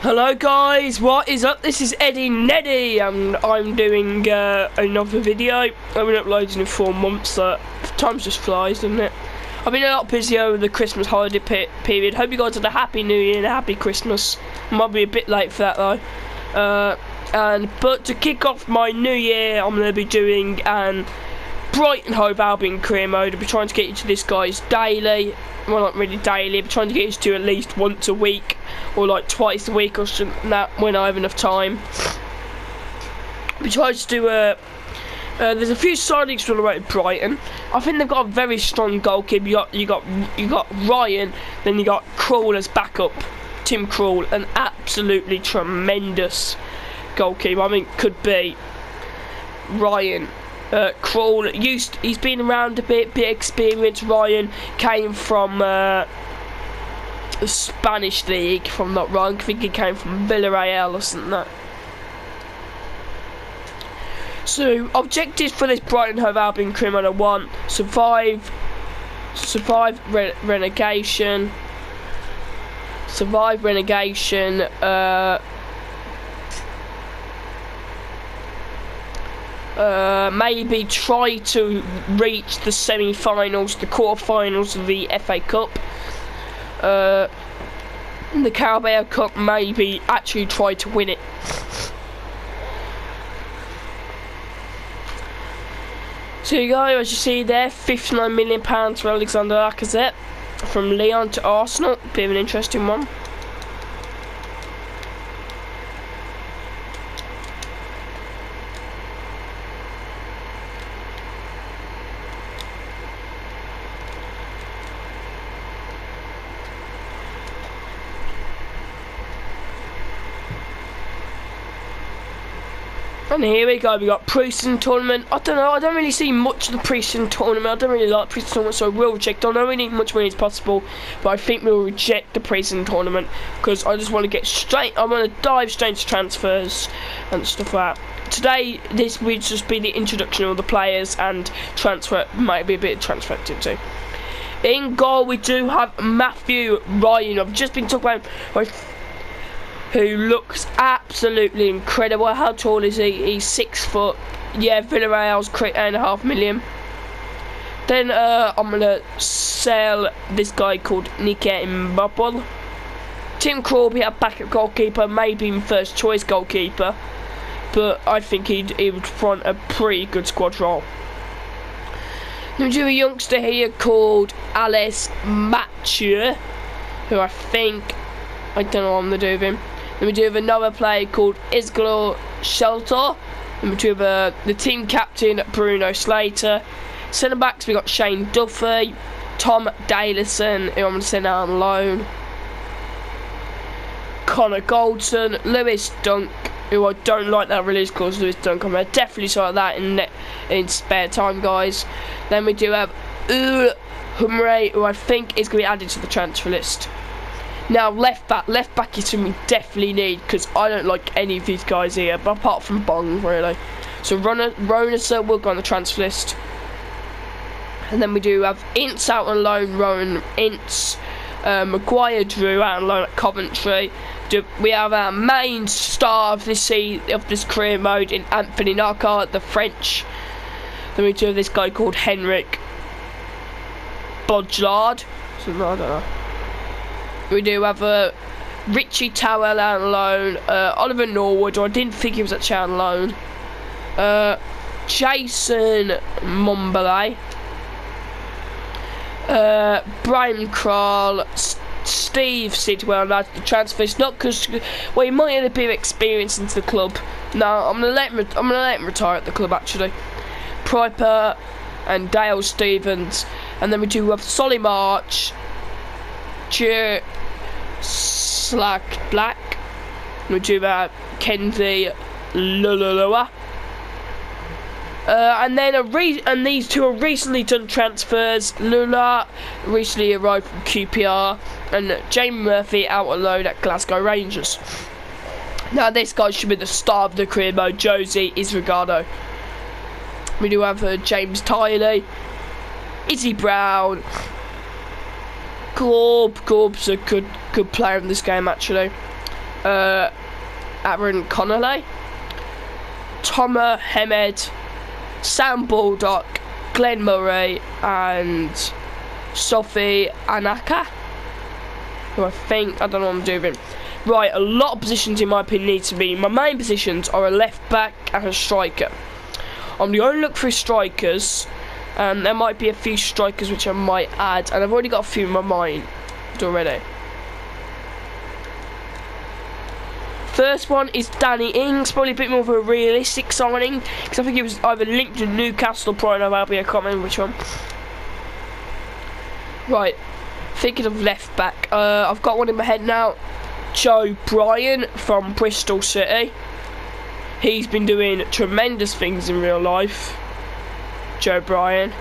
Hello guys, what is up? This is Eddie Neddy and I'm doing another video. I've been uploading in 4 months, time just flies, doesn't it? I've been a lot busier over the Christmas holiday period. Hope you guys had a happy New Year and a happy Christmas. Might be a bit late for that though. But to kick off my new year, I'm going to be doing an Brighton Hove Albion career mode. I'll be trying to get you to this guys daily. Well, not really daily, but trying to get you to at least once a week or like twice a week or something that when I have enough time. We try to do there's a few signings all about Brighton. I think they've got a very strong goalkeeper. You got Ryan, then you got Krul as backup. Tim Krul, an absolutely tremendous goalkeeper. I mean, could be Ryan. Krul, he's been around a bit experienced. Ryan came from the Spanish league, if I'm not wrong. I think he came from Villarreal or something like that. So, objectives for this Brighton Hove Albion criminal 1: survive relegation. Maybe try to reach the semi-finals, the quarter-finals of the FA Cup. The Carabao Cup, maybe actually try to win it. So you go, as you see there, £59 million for Alexander Lacazette from Lyon to Arsenal. Bit of an interesting one. And here we go, we got pre-season tournament. I don't know, I don't really see much of the pre-season tournament. I don't really like pre-season tournament, so we'll reject. I know we need much money as possible, but I think we'll reject the pre-season tournament because I just want to get straight. I want to dive straight into transfers and stuff like that. Today, this will just be the introduction of the players and transfer. Might be a bit of transfer activity. In goal, we do have Matthew Ryan. I've just been talking about who looks absolutely incredible. How tall is he? He's 6 foot. Yeah, Villarreal's £8.5 million. Then I'm gonna sell this guy called Nike Mbapple. Tim Krul be a backup goalkeeper, maybe even first choice goalkeeper, but I think he would front a pretty good squad role. Then we do a youngster here called Alice Mathieu, who I don't know what I'm gonna do with him. Then we do have another player called Isglo Shelter. Then we do have the team captain Bruno Slater. Centre backs we got Shane Duffy, Tom Daylison, who I'm going to send out on loan, Connor Goldson, Lewis Dunk, who I don't like that release clause. Lewis Dunk, I'm going to definitely sort that in spare time, guys. Then we do have Humre, who I think is going to be added to the transfer list. Now left back is something we definitely need because I don't like any of these guys here, but apart from Bong really. So Ronaser will go on the transfer list, and then we do have Ince out on loan. Rowan Ince, Maguire Drew out on loan at Coventry. We have our main star of this career mode in Anthony Narcart, the French. Then we do have this guy called Henrik Bodlard. So I don't know. We do have Richie Towell out on loan, Oliver Norwood, I didn't think he was actually out on loan, Jason Mumbalay, Brian Krall, Steve Sidwell, that's the transfers. Not because, well, he might have a bit of experience into the club. No, I'm gonna let him retire at the club actually. Piper and Dale Stevens, and then we do have Solly March, Slack Black, we do have Kenzie Lululua, and then these two are recently done transfers. Lula recently arrived from QPR, and Jamie Murphy out on loan at Glasgow Rangers. Now this guy should be the star of the career mode, Josie Izrigardo. We do have James Tiley, Izzy Brown, Corb's a good player in this game actually. Aaron Connolly, Tomer Hemed, Sam Baldock, Glenn Murray, and Sophie Anaka, who I don't know what I'm doing. Right, a lot of positions in my opinion need to be. My main positions are a left back and a striker. I'm the only look for strikers. There might be a few strikers which I might add, and I've already got a few in my mind already. First one is Danny Ings, probably a bit more of a realistic signing, because I think it was either linked to Newcastle or Brighton or Albion, I can't remember which one. Right, thinking of left back, I've got one in my head now. Joe Bryan from Bristol City. He's been doing tremendous things in real life. Joe Bryan.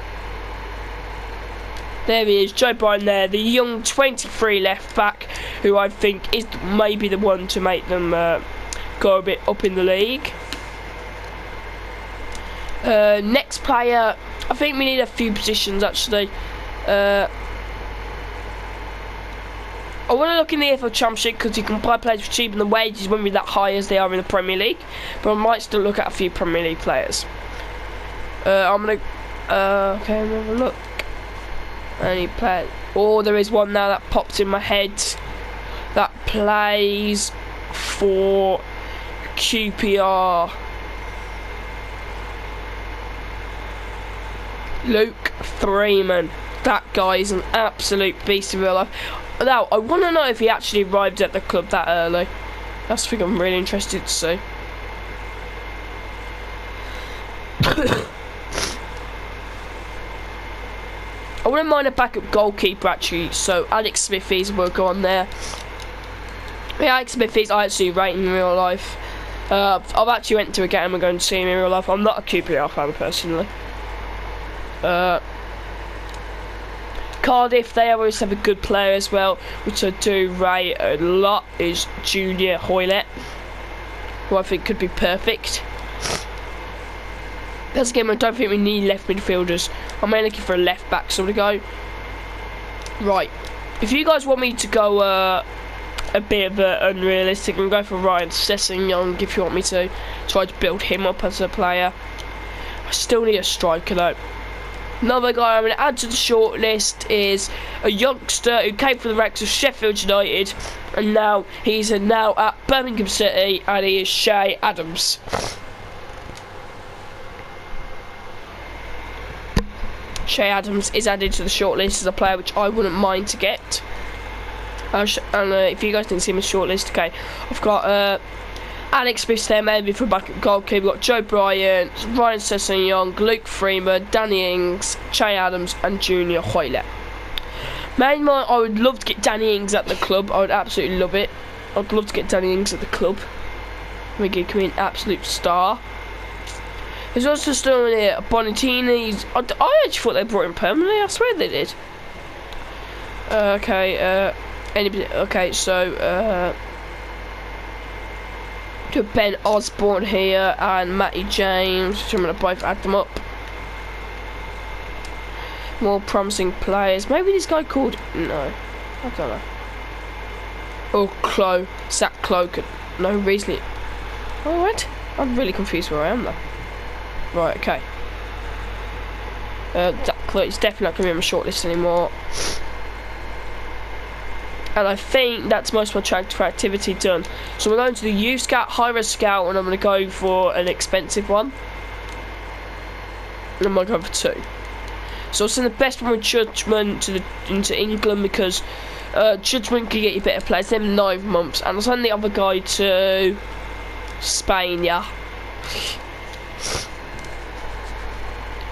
There he is, Joe Bryan there, the young 23 left back, who I think is maybe the one to make them go a bit up in the league. Next player, I think we need a few positions actually. I want to look in the EFL Championship because you can buy players for cheap and the wages won't be that high as they are in the Premier League, but I might still look at a few Premier League players. I'm going to okay, have a look. Any player? Oh, there is one now that popped in my head that plays for QPR. Luke Freeman. That guy is an absolute beast in real life. Now, I want to know if he actually arrived at the club that early. That's something I'm really interested to see. I wouldn't mind a backup goalkeeper actually, so Alex Smithies will go on there. Yeah, Alex Smithies I actually rate in real life. I've actually went to a game and going to see him in real life. I'm not a QPR fan personally. Cardiff, they always have a good player as well, which I do rate a lot, is Junior Hoylett, who I think could be perfect. That's a game I don't think we need left midfielders. I'm mainly looking for a left back, so I'm going to go. Right, if you guys want me to go a bit of unrealistic, I'm going to go for Ryan Sessegnon if you want me to try to build him up as a player. I still need a striker though. Another guy I'm going to add to the shortlist is a youngster who came from the ranks of Sheffield United, and now he's now at Birmingham City, and he is Shay Adams. Shay Adams is added to the shortlist as a player which I wouldn't mind to get. And if you guys didn't see my shortlist, okay, I've got Alex Smith there, maybe for backup goalkeeper. We've got Joe Bryan, Ryan Sessegnon, Luke Freeman, Danny Ings, Shay Adams, and Junior Hoylett. Mainly, I would love to get Danny Ings at the club. I would absolutely love it. I'd love to get Danny Ings at the club. I think he could be an absolute star. There's also still in here Bonatini's. I actually thought they brought him permanently. I swear they did. Okay. Okay. So to Ben Osborne here and Matty James. So I'm gonna both add them up. More promising players. Maybe this guy called. No, I don't know. Oh, Zach Clow. No, Riesling. Oh, what? I'm really confused where I am though. Right, okay. It's definitely not going to be on my shortlist anymore. And I think that's most of my transfer activity done. So we're going to the youth scout, high-risk scout, and I'm going to go for an expensive one. And I'm going to go for two. So I'll send the best one with Judgment into England because Judgment can get you better players. They're 9 months. And I'll send the other guy to Spain, yeah.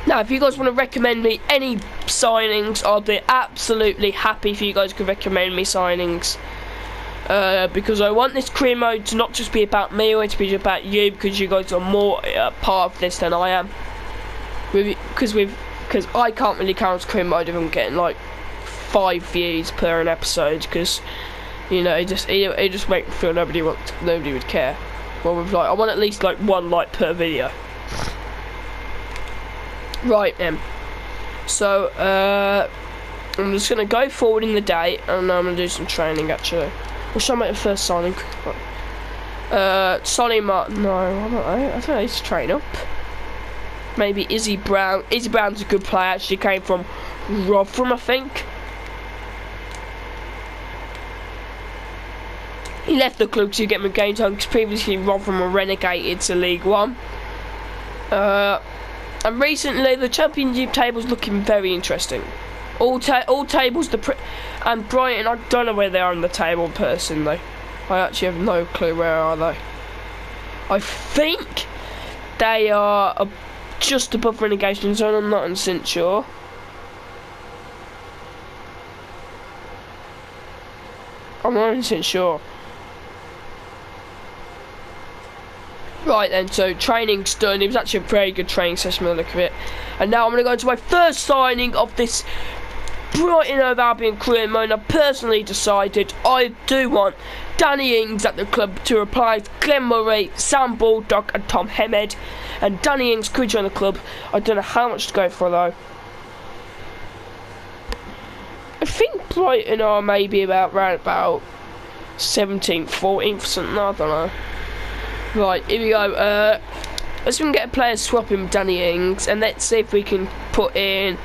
Now, if you guys want to recommend me any signings, I'll be absolutely happy if you guys could recommend me signings. Because I want this career mode to not just be about me, I want it to be about you, because you guys are more part of this than I am. Because I can't really count career mode if I'm getting like 5 views per an episode, because you know it just makes me feel nobody would care. Well, with like I want at least like 1 like per video. Right then, so I'm just going to go forward in the day and I'm going to do some training actually. Or should I make the first signing? Sonny Martin, no, I don't know. I don't know, he's train up. Maybe Izzy Brown. Izzy Brown's a good player, actually came from Rotherham, I think. He left the club to get him game time because previously Rotherham were relegated to League One. And recently the Championship table's looking very interesting. All tables, and Brighton, I don't know where they are in the table personally. I actually have no clue where are they. I think they are just above relegation zone. I'm not 100% sure. I'm not 100% sure. Right then, so training's done. It was actually a very good training session by the look of it. And now I'm going to go into my first signing of this Brighton & Hove Albion career mode. I personally decided I do want Danny Ings at the club to replace Glenn Murray, Sam Baldock and Tom Hemed. And Danny Ings could join the club. I don't know how much to go for though. I think Brighton are maybe around about 17th, 14th, something, I don't know. Right, here we go. Let's see if we can get a player swapping Danny Ings, and let's see if we can put in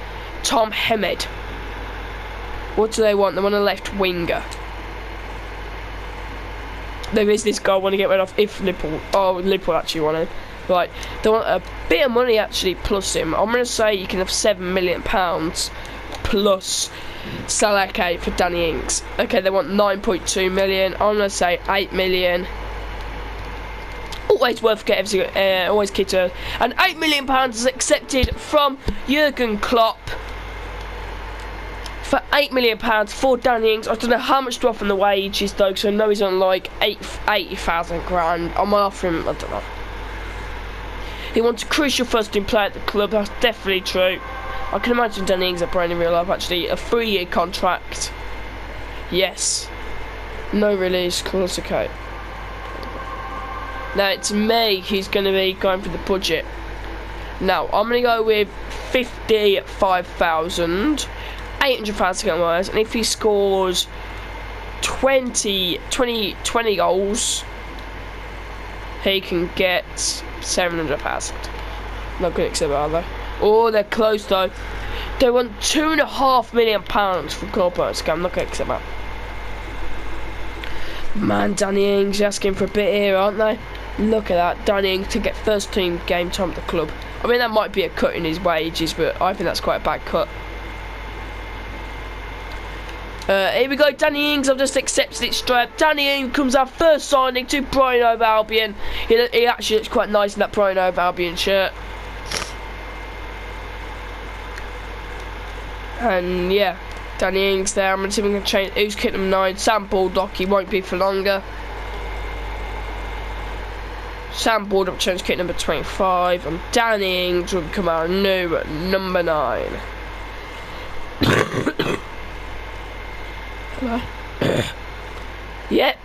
Tom Hemed. What do they want? They want a left winger. There is this guy I want to get rid of if Liverpool. Oh, Liverpool actually want him. Right, they want a bit of money actually plus him. I'm going to say you can have £7 million plus Salake for Danny Ings. Okay, they want 9.2 million. I'm going to say 8 million. Always worth getting, always kid to. And £8 million is accepted from Jurgen Klopp for £8 million for Danny Ings. I don't know how much to offer on the wages though, because I know he's on like 80,000 grand. I might offer him, I don't know. He wants a crucial first team player at the club, that's definitely true. I can imagine Danny Ings at Brighton in real life actually. A 3-year contract. Yes. No release clause, okay. Now it's me who's going to be going for the budget. Now I'm going to go with 55,000, 800,000 wise, and if he scores 20 goals, he can get 700,000. Not going to accept that, are they? Oh, they're close though. They want £2.5 million for Goldberg. I'm not going to accept that. Man, Danny Ings asking for a bit here, aren't they? Look at that, Danny Ings to get first team game time at the club. I mean, that might be a cut in his wages, but I think that's quite a bad cut. Here we go, Danny Ings. I've just accepted it straight up. Danny Ings comes our first signing to Brighton & Hove Albion. He actually looks quite nice in that Brighton & Hove Albion shirt. And yeah, Danny Ings there. I'm going to see if we can change. Who's kit number 9? Sam Baldock. He won't be for longer. Sam Baldock changed kit number 25. And Danny Ings will become our new number 9. Hello. Yep.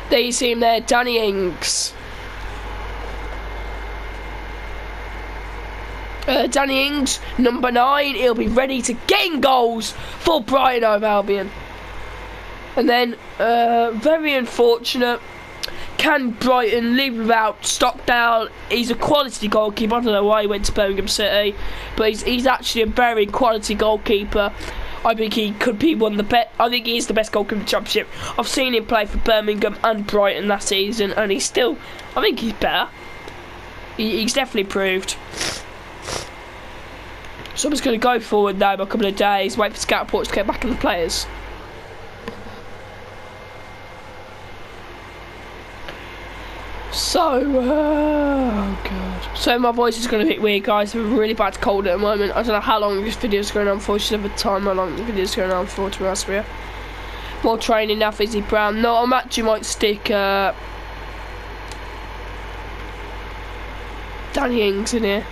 There you see him there, Danny Ings. Danny Ings, number 9, he'll be ready to get in goals for Brighton & Hove Albion. And then, very unfortunate, can Brighton live without Stockdale? He's a quality goalkeeper. I don't know why he went to Birmingham City, but he's actually a very quality goalkeeper. I think he could be one of the best. I think he is the best goalkeeper in the Championship. I've seen him play for Birmingham and Brighton last season, and he's still, I think he's better. He's definitely proved. So I'm just going to go forward now by a couple of days, wait for scout reports to get back in the players. So, oh god. So my voice is going to be a bit weird, guys. I'm really bad cold at the moment. I don't know how long this video is going on for. I should have a time how long the video is going on for, to be honest with you. More training now for Izzy Brown. No, I actually might stick Danny Ings in here.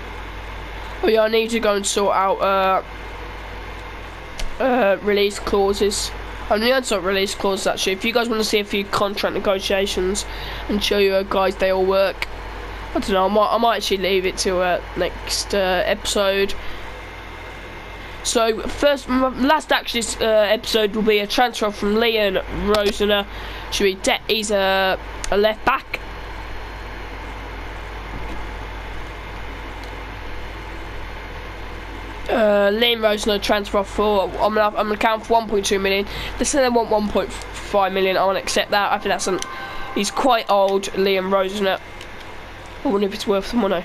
Oh yeah, I need to go and sort out release clauses. I need to sort release clauses actually. If you guys want to see a few contract negotiations and show you guys they all work, I don't know. I might actually leave it to next episode. So first, last actually episode will be a transfer from Leon Rosener. He's a left back. Leon Rosener transfer for I'm gonna count for 1.2 million. They say they want 1.5 million. I won't accept that. I think that's he's quite old, Liam Rosener. I wonder if it's worth the money.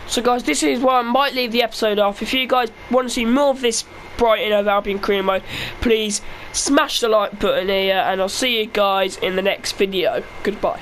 So guys, this is where I might leave the episode off. If you guys want to see more of this Brighton of Albion career mode, please smash the like button here, and I'll see you guys in the next video. Goodbye.